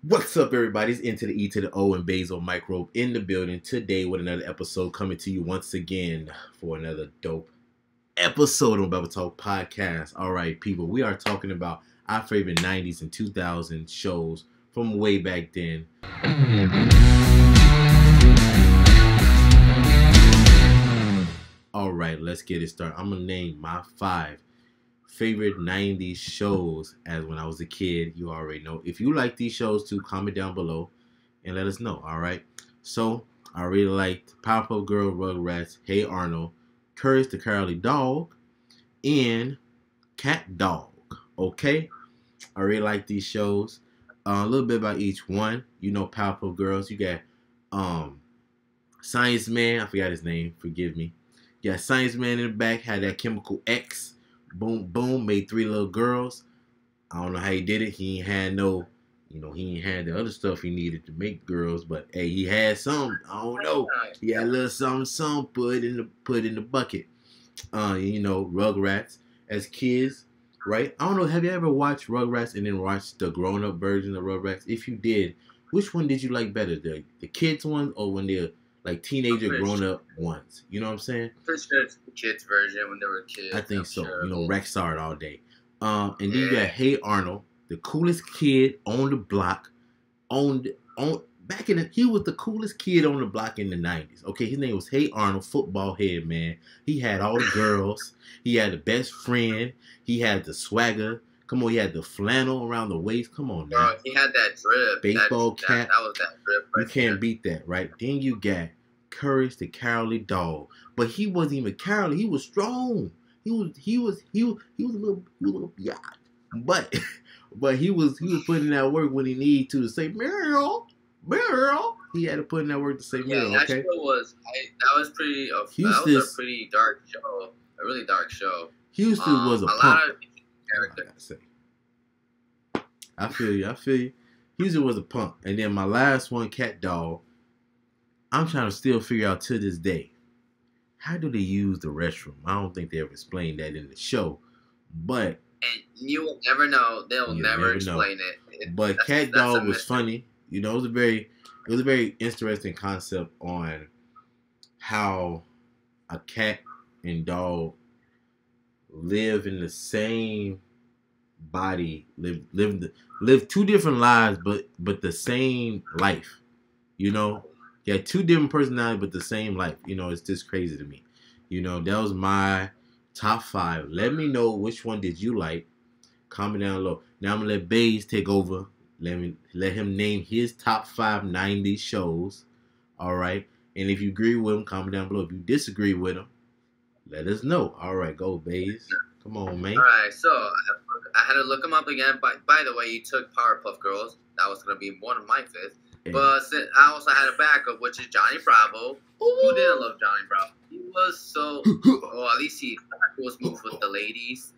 What's up, everybody? It's N to the E to the O and Basil Microbe in the building today with another episode coming to you once again for another dope episode on Babble Talk Podcast. All right, people, we are talking about our favorite 90s and 2000s shows from way back then. All right, let's get it started. I'm going to name my 5 favorite 90s shows as when I was a kid. You already know. If you like these shows too, comment down below and let us know. All right. So I really liked Powerpuff Girl, Rugrats, Hey Arnold, Courage the Cowardly Dog, and Cat Dog. Okay. I really like these shows. A little bit about each one. You know, Powerpuff Girls. You got Science Man. I forgot his name. Forgive me. You got Science Man in the back. Had that Chemical X. Boom, boom, made 3 little girls. I don't know how he did it. He ain't had no, he ain't had the other stuff he needed to make girls. But hey, he had some. I don't know. He had a little something put in the bucket. Rugrats as kids, right? I don't know. Have you ever watched Rugrats and then watched the grown-up version of Rugrats? If you did, which one did you like better, the kids one or when they're like teenager grown-up ones? You know what I'm saying? For sure, it's the kids version when they were kids. I think so. Sure. Rexard all day. And then you got Hey Arnold, the coolest kid on the block. He was the coolest kid on the block in the 90s. Okay, his name was Hey Arnold, football head, man. He had all the girls. He had the best friend. He had the swagger. Come on, he had the flannel around the waist. Come on, bro. He had that drip. Baseball cap. That was that drip. You can't beat that, right? Then you got Courage the Cowardly Dog, but he wasn't even cowardly. He was strong. He was a little biatch, but he was putting in that work when he needed to say Meryl. He had to put in that work to say Meryl. Yeah, okay, that was pretty. That was a pretty dark show. A really dark show. Houston was a punk. Lot of characters. I feel you. Houston was a punk, and then my last one, Cat Dog. I'm trying to still figure out to this day, how do they use the restroom? I don't think they ever explained that in the show, but and you will never know. They'll never explain it. But Cat Dog was funny. It was a very interesting concept on how a cat and dog live in the same body, live 2 different lives, but the same life. You had 2 different personalities, but the same life. It's just crazy to me. That was my top 5. Let me know which one did you like. Comment down below. Now I'm gonna let Baze take over. Let him name his top 5 90s shows. All right. And if you agree with him, comment down below. If you disagree with him, let us know. All right, go Baze. Come on, man. All right. So I had to look them up again. By the way, you took Powerpuff Girls. That was gonna be one of my 5th. But I also had a backup, which is Johnny Bravo. Ooh. Who didn't love Johnny Bravo? He was so... well, at least he was moved with the ladies.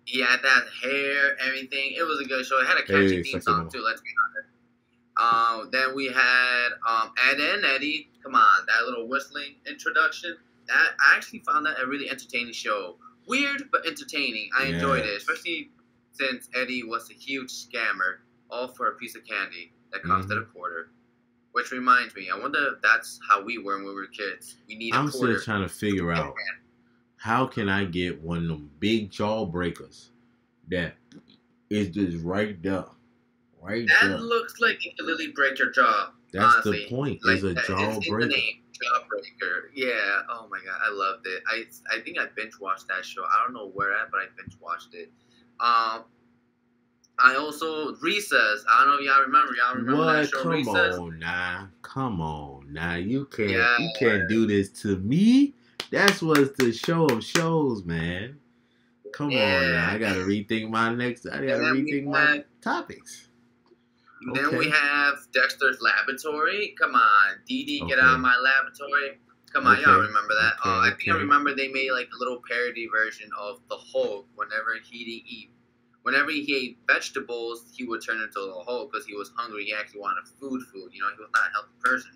He had that hair, everything. It was a good show. It had a catchy theme song, too. Let's be honest. Then we had Ed and Eddie. Come on, that little whistling introduction. I actually found that a really entertaining show. Weird, but entertaining. I enjoyed it, especially since Eddie was a huge scammer, all for a piece of candy that cost at a quarter. Which reminds me, I wonder if that's how we were when we were kids. We need a quarter. I'm still trying to figure out how can I get one of them big jawbreakers that is just right there. That looks like it could literally break your jaw. That's honestly. The point. Like, it's a jawbreaker. It's in the name, jawbreaker. Yeah. Oh my god, I loved it. I think I binge watched that show. I don't know where at, but I binge watched it. I also Recess. I don't know if y'all remember. Y'all remember that show, Recess? Come on now. You can't do this to me. That's what's the show of shows, man. Come on now. I gotta rethink my topics. Then we have Dexter's Laboratory. Come on, Dee Dee, get out of my laboratory. Come on, y'all remember that? I think I remember they made like a little parody version of the Hulk. Whenever he ate vegetables, he would turn into the Hulk because he was hungry. He actually wanted food. He was not a healthy person.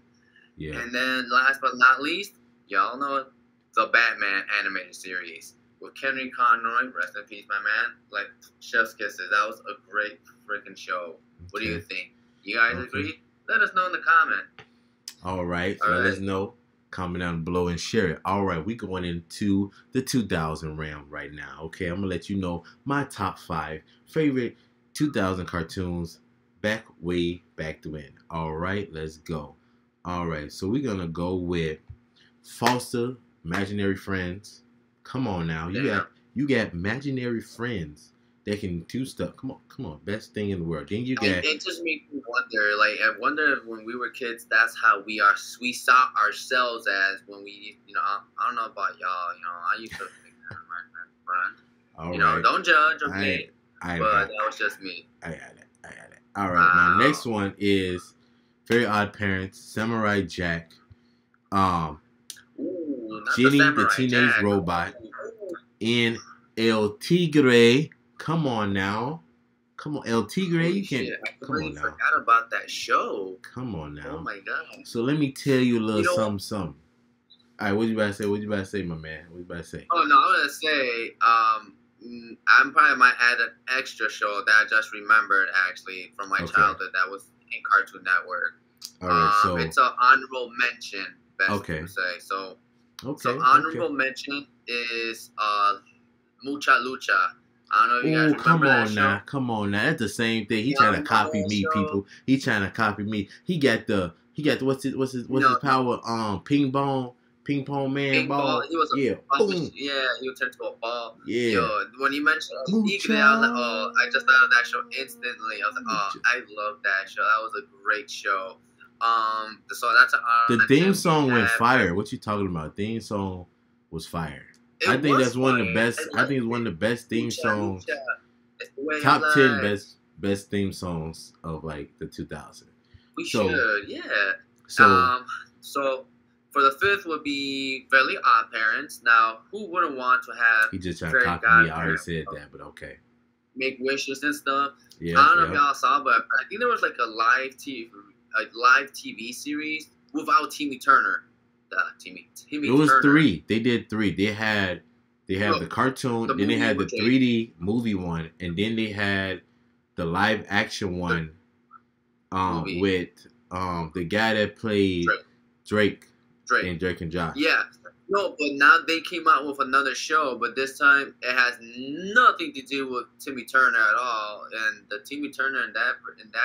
Yeah. And then last but not least, y'all know it, the Batman animated series. with Henry Conroy, rest in peace, my man. Like Chef's Kisses, that was a great freaking show. What do you think? You guys agree? Let us know in the comment. All right, let us know. Comment down below and share it. All right, we going into the 2000 realm right now. Okay, I'm gonna let you know my top 5 favorite 2000 cartoons way back when. All right, let's go. All right, so we're gonna go with Foster Imaginary Friends. Come on now, you got imaginary friends that can do stuff. Come on, best thing in the world. Then you got. It just makes me wonder. Like, I wonder if when we were kids, that's how we saw ourselves as when we, I don't know about y'all. I used to think that my friend. Don't judge, okay? But that was just me. I got it. All right, my next one is Very Odd Parents, Samurai Jack, Jenny the Teenage Robot, and El Tigre. Come on now. El Tigre. You can't. Come on now. I forgot about that show. Come on now. Oh my god. So let me tell you a little something. All right, what you about to say, my man? What you about to say? Oh no, I'm gonna say, I'm probably might add an extra show that I just remembered actually from my childhood that was in Cartoon Network. All right, so it's an honorable mention. Best to say. So honorable mention is Mucha Lucha. I don't know if you guys remember that show. Come on now. That's the same thing. He trying to copy me, people. He trying to copy me. He got the what's his power? Ping pong man ball. He was he would turn to a ball. Yeah. Yo, when you mentioned Tigre, I was like, oh, I just thought of that show instantly. I was like, oh, I love that show. That was a great show. So that's the theme song went fire. What you talking about? Theme song was fire. I think that's one of the best. I think it's one of the best theme songs. Top 10 best theme songs of like the 2000s. We should, yeah. So for the 5th would be Fairly Odd Parents. Now, who wouldn't want to have? He just trying to copy me. I already said that, but okay. Make wishes and stuff. Yeah. I don't know if y'all saw, but I think there was like a live TV series without Timmy Turner. It was 3. They did 3. They had the cartoon, then they had the 3D movie one, and then they had the live action one with the guy that played Drake and Drake and Josh. Yeah. No, but now they came out with another show, but this time it has nothing to do with Timmy Turner at all. And the Timmy Turner in that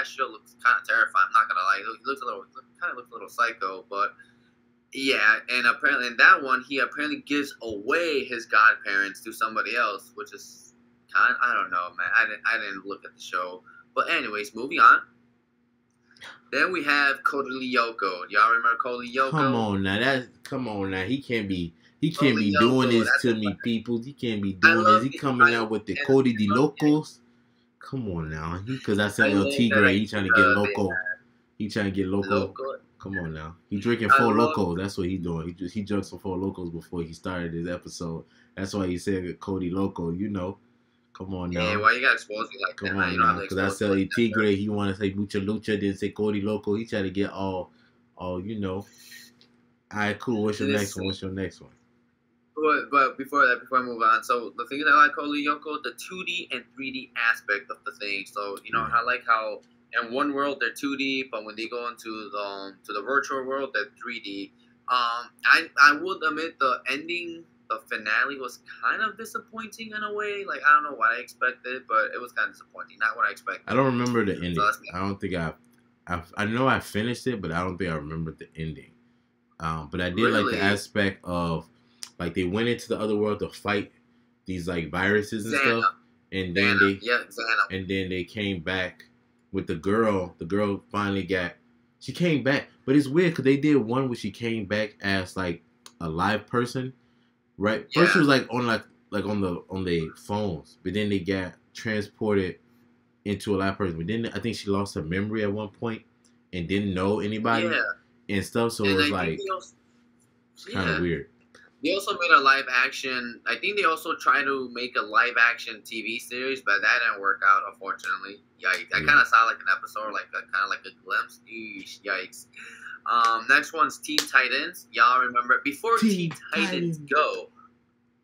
show looks kind of terrifying. I'm not gonna lie, he looks a little psycho, but. Yeah, and apparently in that one, he apparently gives away his godparents to somebody else, which is I don't know, man. I didn't look at the show, but anyways, moving on. Then we have Cody Lyoko. Y'all remember Cody Lyoko? Come on now. He can't be doing this to me, people. He can't be doing this. He coming out with the Cody Locos. Come on now, because I said El Tigre. He trying to get loco. He trying to get loco. Come on now. He drinking 4 Locos. That's what he doing. He drank some 4 Locos before he started his episode. That's why he said Cody Loco, Come on now. Yeah, why you got exposed like that? Come on now. Because I said El Tigre, he want to say Mucha Lucha, didn't say Cody Loco. He tried to get all. All right, cool. What's your next one? But before I move on, so the thing that I like Cody Lyoko, the 2D and 3D aspect of the thing. So, I like how in one world they're 2D, but when they go into the virtual world, they're 3D. I would admit the ending, the finale was kind of disappointing in a way. Like, I don't know what I expected, but it was kind of disappointing. Not what I expected. I don't remember the ending. So I don't think I know I finished it, but I don't think I remember the ending. But I did like the aspect of like they went into the other world to fight these like viruses and stuff, and then they came back with the girl. The girl finally she came back, but it's weird because they did one where she came back as like a live person, right? Yeah. First it was like on the phones, but then they got transported into a live person. But then I think she lost her memory at one point and didn't know anybody and stuff. So it was like kind of weird. They also made a live action. I think they also tried to make a live action TV series, but that didn't work out, unfortunately. Yikes! I kind of saw like an episode, kind of like a glimpse. Yikes! Next one's Teen Titans. Y'all remember before Teen Titans Go?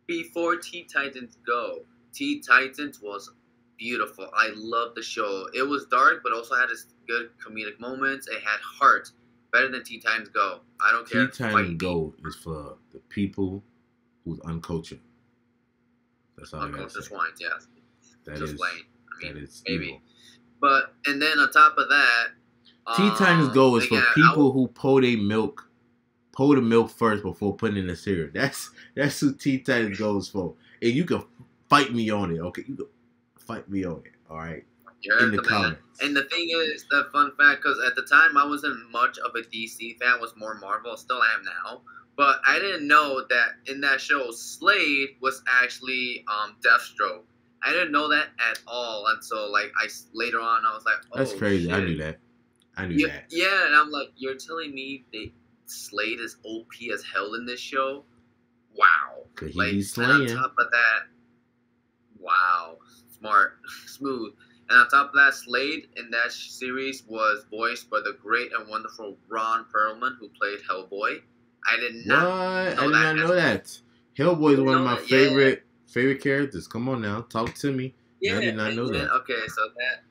before Teen Titans Go, Teen Titans was beautiful. I loved the show. It was dark, but also had its good comedic moments. It had heart. Better than Teen Titans Go. I don't care. Teen Titans Go is for the people who's uncultured. That's all I gotta say. Uncultured swines, yes. That just is, plain. I mean, that is maybe. evil. But, and then on top of that, Teen Titans Go is again, for people who pour the milk first before putting in the cereal. That's who Teen Titans Go is for. And you can fight me on it, okay? You can fight me on it, all right? You're in the comments. And the thing is, the fun fact, because at the time I wasn't much of a DC fan, was more Marvel, still am now. But I didn't know that in that show, Slade was actually Deathstroke. I didn't know that at all. And so, like, later on, I was like, oh, that's crazy. shit. I knew that. Yeah, and I'm like, you're telling me Slade is OP as hell in this show? Wow. Could he like, be slaying? And on top of that, wow. Smart. Smooth. And on top of that, Slade in that series was voiced by the great and wonderful Ron Perlman, who played Hellboy. I did not know that. Hellboy is one of my favorite characters. Come on now, talk to me. Yeah, I did not know that. Okay, so that.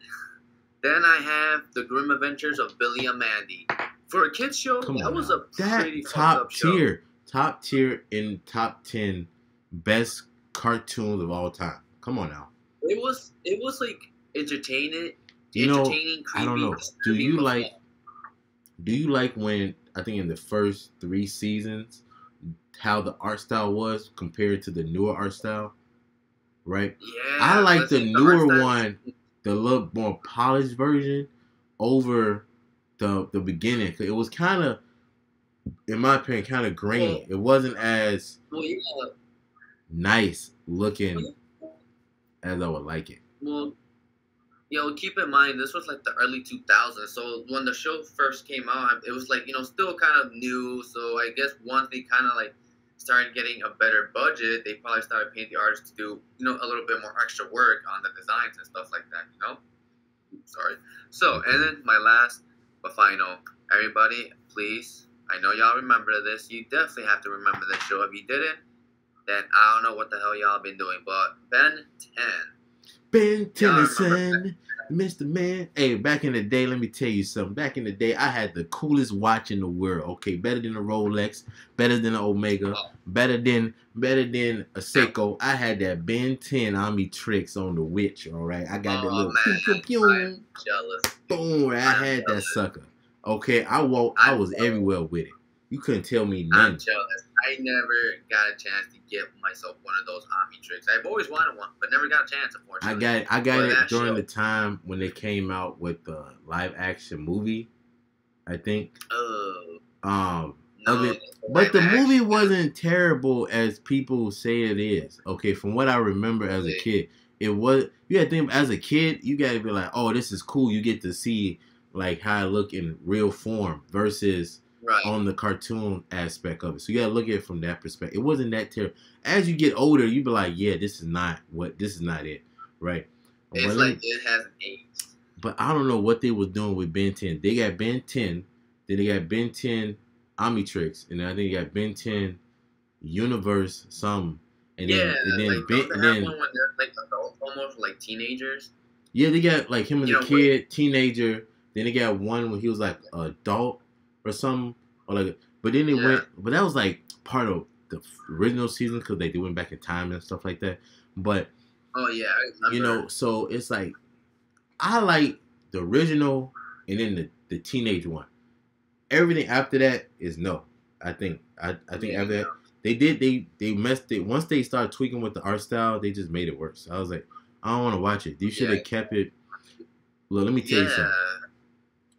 Then I have The Grim Adventures of Billy and Mandy. For a kids show, that was a pretty top tier. Show. Top tier in top 10 best cartoons of all time. Come on now. It was like entertaining. Creepy, I don't know. Do you like when, I think in the first 3 seasons, how the art style was compared to the newer art style? Right? Yeah. I like the newer one, the little more polished version, over the beginning. Cause it was kind of, in my opinion, kind of grainy. It wasn't as nice looking as I would like it. Well, keep in mind, this was like the early 2000s. So when the show first came out, it was like, still kind of new. So I guess once they kind of like started getting a better budget, they probably started paying the artists to do, a little bit more extra work on the designs and stuff like that, Sorry. So, and then my last, but final, everybody, please, I know y'all remember this. You definitely have to remember this show. If you didn't, then I don't know what the hell y'all been doing. But Ben 10. Ben Tennyson, Mr. Man. Hey, back in the day, let me tell you something. Back in the day, I had the coolest watch in the world. Okay, better than a Rolex, better than an Omega, better than a Seiko. I had that Ben 10 Omnitrix on the Witch. All right, I got that little I'm jealous. Boom, I had that sucker. Okay, I was everywhere with it. You couldn't tell me nothing. I'm jealous. I never got a chance to get myself one of those Omnitrix. I've always wanted one, but never got a chance, unfortunately. I got it during the time when they came out with the live action movie, I think. But the movie wasn't terrible as people say it is. Okay, from what I remember as a kid, it was. You had to think, as a kid, you got to be like, oh, this is cool. You get to see like how it look in real form versus on the cartoon aspect of it. So you got to look at it from that perspective. It wasn't that terrible. As you get older, you be like, yeah, this is not it, right? It's like it hasn't aged. But I don't know what they was doing with Ben 10. They got Ben 10, then they got Ben 10 Omnitrix, and then I think they got Ben 10 Universe something. And then one when they're like adults, almost like teenagers. Yeah, they got like him as a kid, teenager. Then they got one when he was like an adult or something, or like. But then they went. But that was like part of the original season because they went back in time and stuff like that. But I remember. So it's like I like the original and then the teenage one. Everything after that is no. I think after that. They messed it. Once they started tweaking with the art style, they just made it worse. I was like, I don't want to watch it. You should have kept it. Look, let me tell you something.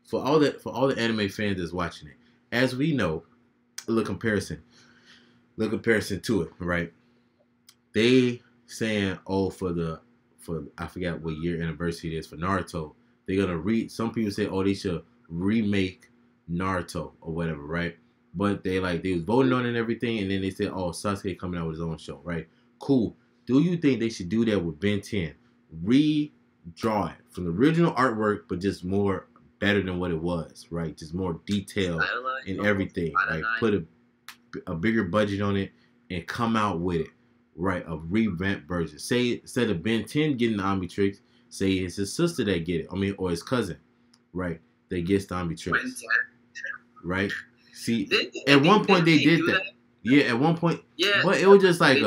For all the anime fans that's watching it, as we know, look comparison to it, right? They saying, for I forgot what year anniversary it is for Naruto. They're gonna some people say, they should remake Naruto or whatever, right? But they was voting on it and everything, and then they said, Sasuke coming out with his own show, right? Cool. Do you think they should do that with Ben 10? Redraw it from the original artwork, but just more better than what it was, right? Just more detail and everything. Like put a bigger budget on it and come out with it. right? A revamped version. Say instead of Ben 10 getting the Omnitrix, say it's his sister that get it. I mean, or his cousin, right? That gets the Omnitrix, right? See, at one point they did that. Yeah, at one point. Yeah, but it was just like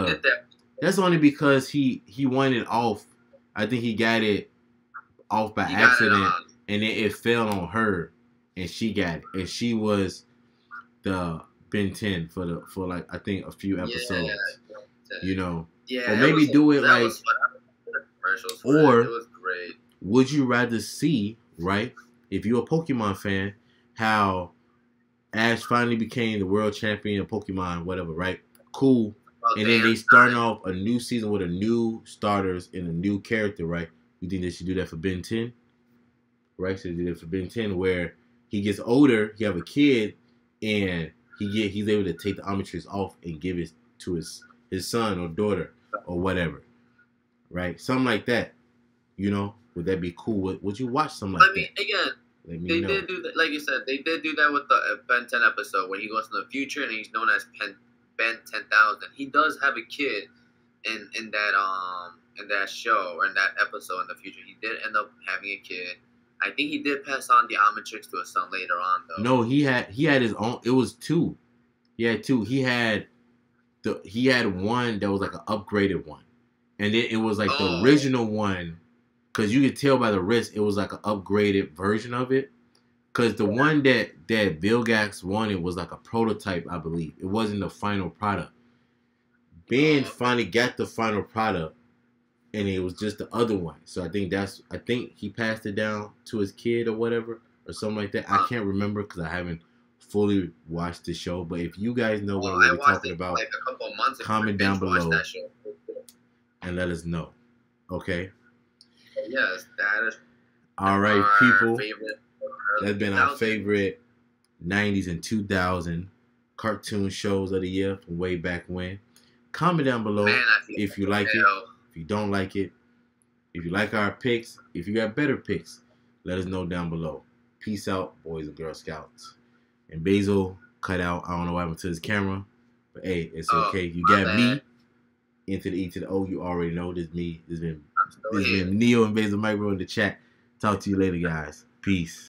that's only because he won it off. I think he got it off by accident, and then it fell on her, and she got it, and she was the Ben 10 for like I think a few episodes. You know, or maybe do it like, or it was great. Would you rather see, right? If you're a Pokemon fan, how Ash finally became the world champion of Pokemon, whatever, right? Cool. And then they start off a new season with a new starters and a new character, right? You think they should do that for Ben 10? Right? So they do that for Ben 10 where he gets older, he have a kid, and he's able to take the Omnitrix off and give it to his son or daughter or whatever. Right? Something like that. You know? Would that be cool? Would you watch something like that? Again, they did do that, like you said, they did do that with the Ben 10 episode where he goes in the future and he's known as Ben 10,000. He does have a kid in that show or in that episode in the future. He did end up having a kid. I think he did pass on the Omnitrix to his son later on, though. No, he had his own. It was two. He had two. He had one that was like an upgraded one, and then it was like the original one. Because you could tell by the wrist, it was like an upgraded version of it. Because the one that Vilgax wanted was like a prototype, I believe. It wasn't the final product. Ben finally got the final product, and it was just the other one. So I think he passed it down to his kid or whatever, or something like that. I can't remember because I haven't fully watched the show. But if you guys know what we're talking about, like a couple of months comment down below and let us know. Okay? Yes, that is. All right, people. That's been our favorite 90s and 2000 cartoon shows of the year from way back when. Comment down below if you like it, if you don't like it, if you like our picks, if you got better picks, let us know down below. Peace out, boys and Girl Scouts. And Basil cut out. I don't know what happened to his camera, but hey, it's okay. You got me into the E to the O. You already know this me. This been Neo and Basil Micro in the chat. Talk to you later, guys. Peace.